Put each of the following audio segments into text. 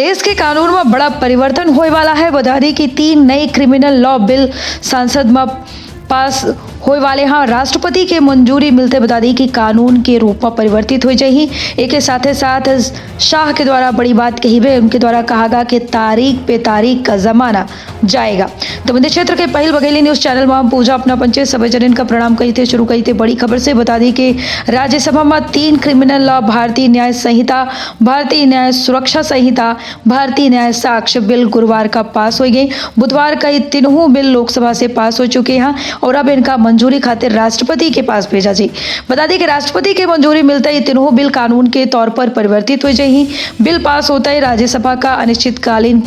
देश के कानून में बड़ा परिवर्तन होने वाला है। बता दें कि 3 नए क्रिमिनल लॉ बिल संसद में पास होने वाले हैं। राष्ट्रपति के मंजूरी मिलते बता दी कि कानून के रूप में परिवर्तित हो जाएगी। एक के साथ शाह के द्वारा बड़ी बात कही गई। उनके द्वारा कहा गया कि तारीख पे तारीख का जमाना जाएगा। तो मध्य क्षेत्र के पहल बघेली न्यूज चैनल में पूजा अपना पंचे सभी जन का प्रणाम कही थे। शुरू कही थे बड़ी खबर से। बता दी कि राज्यसभा में 3 क्रिमिनल लॉ, भारतीय न्याय संहिता, भारतीय न्याय सुरक्षा संहिता, भारतीय न्याय साक्ष्य बिल गुरुवार का पास हो गई। बुधवार का ये तीनों बिल लोकसभा से पास हो चुके हैं और अब इनका मंजूरी खातिर राष्ट्रपति के पास भेजा जी। बता दें कि राष्ट्रपति की मंजूरी मिलता है ये तीनों बिल कानून के तौर पर परिवर्तित हो जाएगी। बिल पास होता है राज्यसभा का अनिश्चितकालीन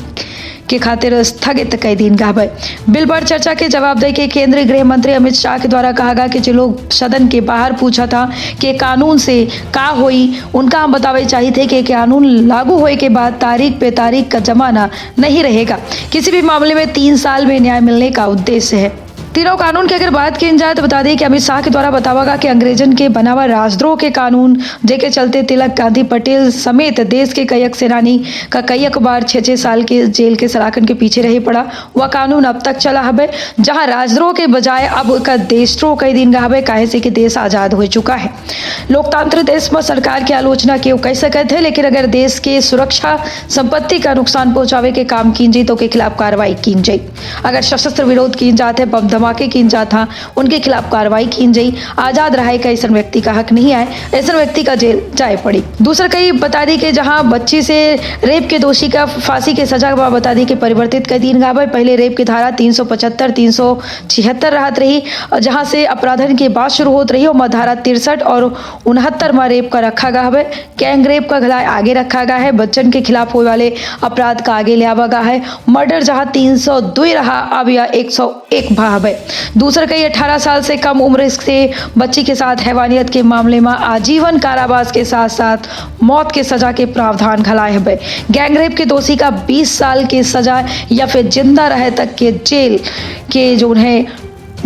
के खातिर स्थगित कई दिन का है। बिल पर चर्चा के जवाब दे के केंद्रीय गृह मंत्री अमित शाह के द्वारा कहा गया कि जो लोग सदन के बाहर पूछा था कि कानून से का हुई, उनका हम बतावे चाहिए थे कि कानून लागू होने के बाद तारीख पे तारीख का जमाना नहीं रहेगा। किसी भी मामले में 3 साल में न्याय मिलने का उद्देश्य है। तीनों कानून की अगर बात की जाए तो बता दें कि अमित शाह के द्वारा बतावागा कि अंग्रेजन के बनावा राजद्रोह के कानून जेके चलते तिलक, गांधी, पटेल समेत देश के कई सेनानी का कई बार 6-6 साल के जेल के सलाखन के पीछे रही पड़ा। वह कानून अब तक चला है, जहां राजद्रोह के बजाय अब का देशद्रोह कई दिन का है, काहे से कि देश आजाद हो चुका है। लोकतांत्रिक देश में सरकार की आलोचना के कह सकते थे, लेकिन अगर देश के सुरक्षा संपत्ति का नुकसान पहुंचावे के काम की जाए तो के खिलाफ कार्रवाई की जाए। अगर सशस्त्र विरोध की जाते, बम धमाके की जाता, उनके खिलाफ कार्रवाई की जाए। आजाद रहे का ऐसा व्यक्ति का हक नहीं है, ऐसा व्यक्ति का जेल जाए पड़ी। दूसरा कई बता दी कि जहां बच्ची से रेप के दोषी का फांसी की सजा बता दी कि परिवर्तित कर दी गई। पहले रेप की धारा 375, 376 रहत रही, जहां से अपराधन की बात शुरू होती रही। और धारा 63 और 69 में रेप का रखा गया है। गैंग रेप का गला आगे रखा गया है। बच्चन के खिलाफ होने वाले अपराध का आगे लिया गया है। मर्डर जहां 302 रहा, अब यह 101 भाव है। दूसरा कई 18 साल से कम उम्र से बच्ची के साथ हैवानियत के मामले में आजीवन कारावास के साथ साथ मौत के सजा के प्रावधान घलाए है। गैंग रेप के दोषी का 20 साल की सजा या फिर जिंदा रहे तक के जेल के जो है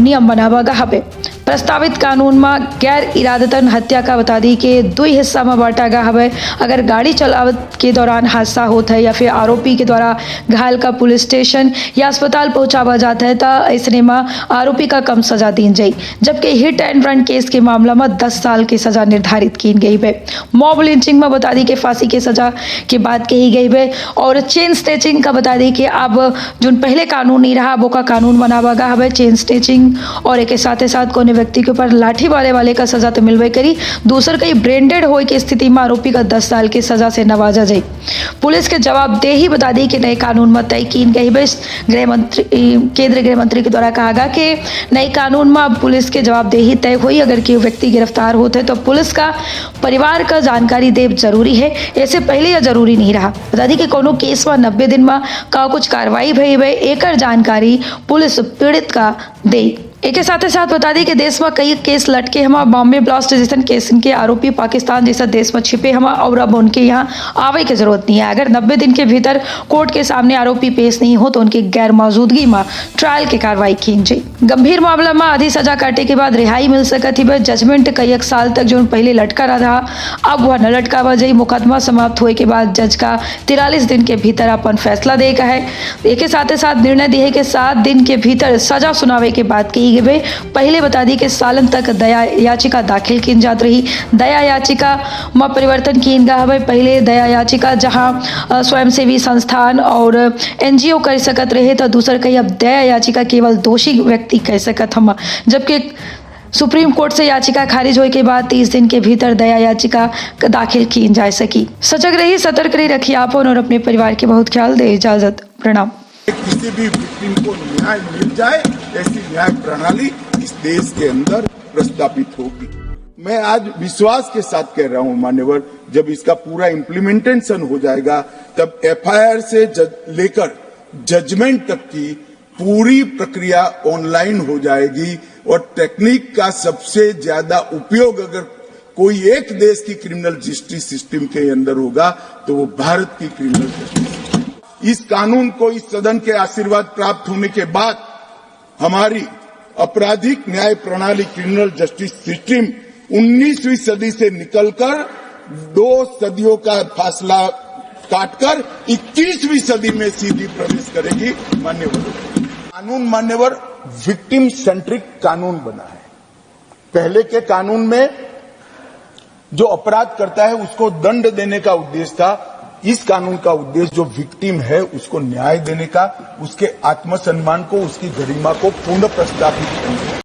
नियम बनावा गया है। प्रस्तावित कानून में गैर इरादतन हत्या का बता दी कि 2 हिस्सा में बांटा गया है। अगर गाड़ी चलावत के दौरान हादसा होता है या फिर आरोपी के द्वारा घायल का पुलिस स्टेशन या अस्पताल पहुंचावा जाता है तो ऐसे में आरोपी का कम सजा दी जाए। जबकि हिट एंड रन केस के मामला में 10 साल की सजा निर्धारित की गई है। मॉब लिंचिंग में बता दी कि फांसी की सजा की बात कही गई है। और चेन स्नेचिंग का बता दी कि अब जो पहले कानून नहीं रहा वो का कानून बनावा गया है। चेन स्नेचिंग और एक साथ कोई व्यक्ति के ऊपर लाठी मारे वाले का सजा तो मिलवे करी। दूसर कई ब्रेंडेड होए की स्थिति में आरोपी का 10 साल की सजा से नवाजा जाए। पुलिस के जवाबदेही बता दी कि नए कानून में तय की गई है। केंद्रीय गृह मंत्री के द्वारा कहा गया कि नए कानून में अब पुलिस के जवाबदेही तय हुई। अगर कोई व्यक्ति गिरफ्तार होते है तो पुलिस का परिवार का जानकारी देव जरूरी है। ऐसे पहले यह जरूरी नहीं रहा। बता दी कि कोनो केस में 90 दिन में का कुछ कार्रवाई भई है, एक जानकारी पुलिस पीड़ित का दे। एक साथ बता दी कि देश में कई केस लटके हम। बॉम्बे ब्लास्ट जैसे केस के आरोपी पाकिस्तान जैसा देश में छिपे हम और अब उनके यहाँ आवे की जरूरत नहीं है। अगर 90 दिन के भीतर कोर्ट के सामने आरोपी पेश नहीं हो तो उनकी गैर मौजूदगी में ट्रायल की कार्रवाई की जाए। गंभीर मामला में आधी सजा काटे के बाद रिहाई मिल सकती है। जजमेंट कई 1 साल तक जो पहले लटका रहा अब वह न लटकावा जाए। मुकदमा समाप्त होने के बाद जज का 43 दिन के भीतर अपन फैसला देगा है। एक साथ निर्णय दिए कि 7 दिन के भीतर सजा सुनावे के बाद की पहले बता दी कि सालन तक दया याचिका दाखिल की जाती रही। दया याचिका में परिवर्तन की गया है। पहले दया याचिका जहां स्वयंसेवी संस्थान और NGO कर सकत रहे तो दूसर कहीं अब दया याचिका केवल दोषी व्यक्ति कह सकत हम। जबकि सुप्रीम कोर्ट से याचिका खारिज होने के बाद 30 दिन के भीतर दया याचिका दाखिल की जा सकी। सजग रही, सतर्क रही, रखिए आप और अपने परिवार के बहुत ख्याल दे। इजाजत, प्रणाम। किसी भी विक्टिम को न्याय मिल जाए ऐसी न्याय प्रणाली इस देश के अंदर प्रस्तापित होगी। मैं आज विश्वास के साथ कह रहा हूं मान्यवर, जब इसका पूरा इम्प्लीमेंटेशन हो जाएगा तब FIR से लेकर जजमेंट तक की पूरी प्रक्रिया ऑनलाइन हो जाएगी। और टेक्निक का सबसे ज्यादा उपयोग अगर कोई एक देश की क्रिमिनल जस्टिस सिस्टम के अंदर होगा तो वो भारत की क्रिमिनल जस्टिस। इस कानून को इस सदन के आशीर्वाद प्राप्त होने के बाद हमारी आपराधिक न्याय प्रणाली क्रिमिनल जस्टिस सिस्टम 19वीं सदी से निकलकर 2 सदियों का फासला काटकर 21वीं सदी में सीधी प्रवेश करेगी। मान्यवर, कानून मान्यवर विक्टिम सेंट्रिक कानून बना है। पहले के कानून में जो अपराध करता है उसको दंड देने का उद्देश्य था। इस कानून का उद्देश्य जो विक्टिम है उसको न्याय देने का, उसके आत्मसम्मान को, उसकी गरिमा को पुनः प्रस्तावित करने का।